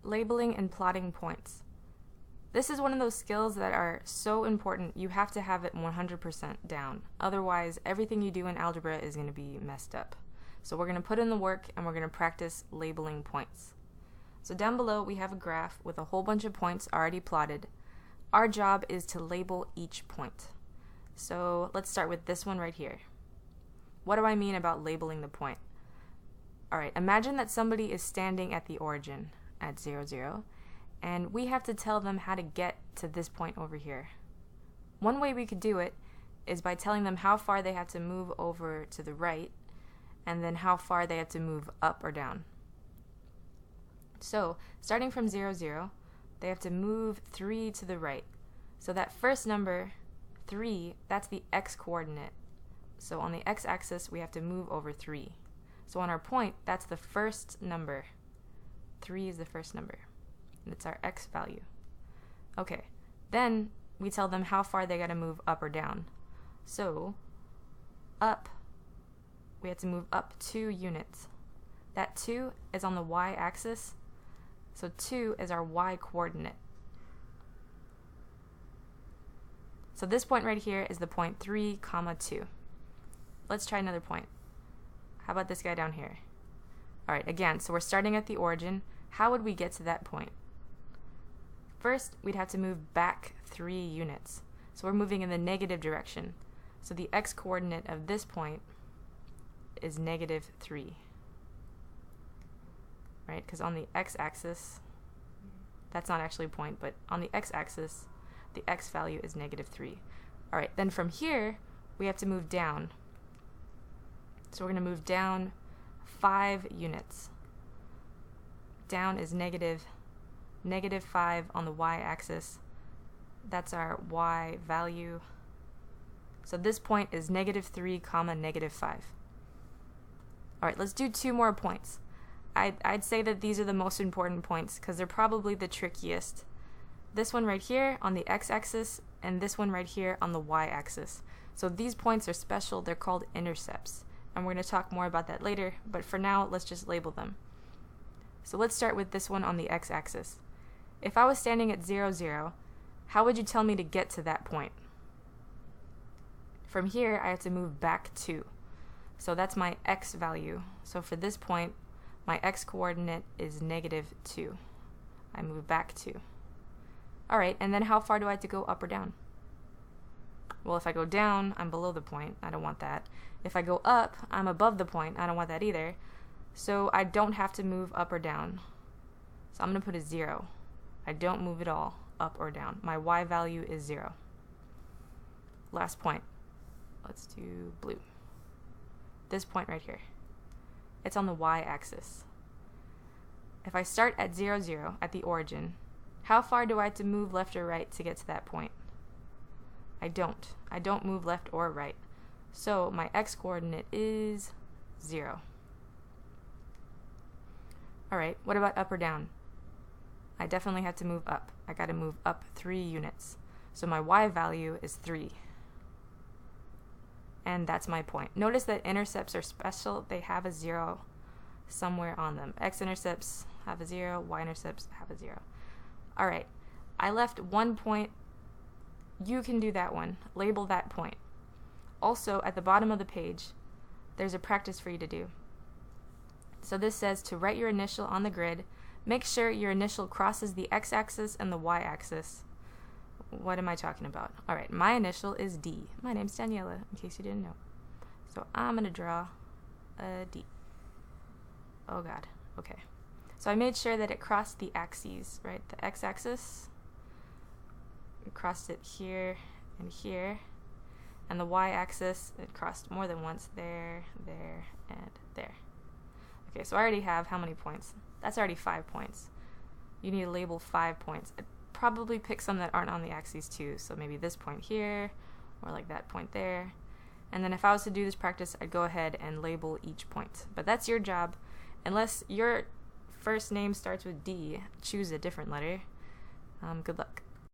labeling and plotting points. This is one of those skills that are so important you have to have it 100% down. Otherwise, everything you do in algebra is going to be messed up. So we're going to put in the work and we're going to practice labeling points. So down below we have a graph with a whole bunch of points already plotted. Our job is to label each point. So let's start with this one right here. What do I mean about labeling the point? Alright, imagine that somebody is standing at the origin at 0, 0, and we have to tell them how to get to this point over here. One way we could do it is by telling them how far they have to move over to the right, and then how far they have to move up or down. So, starting from 0, 0, they have to move 3 to the right. So that first number, 3, that's the x-coordinate. So on the x-axis, we have to move over 3. So on our point, that's the first number. 3 is the first number. And it's our x value. Okay, then we tell them how far they got to move up or down. So, up, we have to move up 2 units. That 2 is on the y-axis, so 2 is our y-coordinate. So this point right here is the point 3, 2. Let's try another point. How about this guy down here? Alright, again, so we're starting at the origin. How would we get to that point? First, we'd have to move back 3 units. So we're moving in the negative direction. So the x-coordinate of this point is -3. Right? Because on the x-axis, that's not actually a point, but on the x-axis, the x value is -3. Alright, then from here, we have to move down. So we're going to move down 5 units. Down is -5 on the y-axis. That's our y value. So this point is -3, -5. Alright, let's do 2 more points. I'd say that these are the most important points because they're probably the trickiest. This one right here on the x-axis and this one right here on the y-axis. So these points are special. They're called intercepts. And we're going to talk more about that later, but for now, let's just label them. So let's start with this one on the x-axis. If I was standing at 0, 0, how would you tell me to get to that point? From here, I have to move back 2. So that's my x value. So for this point, my x-coordinate is -2. I move back 2. Alright, and then how far do I have to go up or down? Well, if I go down, I'm below the point. I don't want that. If I go up, I'm above the point. I don't want that either. So I don't have to move up or down. So I'm going to put a 0. I don't move at all, up or down. My y value is 0. Last point. Let's do blue. This point right here. It's on the y-axis. If I start at 0, 0 at the origin, how far do I have to move left or right to get to that point? I don't. I don't move left or right. So my x-coordinate is 0. Alright, what about up or down? I definitely have to move up. I gotta move up 3 units. So my y value is 3. And that's my point. Notice that intercepts are special. They have a 0 somewhere on them. X-intercepts have a 0, y-intercepts have a 0. Alright, I left 1 point. You can do that one. Label that point. Also, at the bottom of the page, there's a practice for you to do. So this says to write your initial on the grid, make sure your initial crosses the x-axis and the y-axis. What am I talking about? Alright, my initial is D. My name's Daniela, in case you didn't know. So I'm going to draw a D. Oh god, okay. So I made sure that it crossed the axes, right? The x-axis. Crossed it here and here, and the y-axis it crossed more than once, there, and there. Okay, so I already have how many points? That's already 5 points. You need to label 5 points. I'd probably pick some that aren't on the axes too, so maybe this point here, or like that point there. And then if I was to do this practice, I'd go ahead and label each point. But that's your job. Unless your first name starts with D, choose a different letter. Good luck.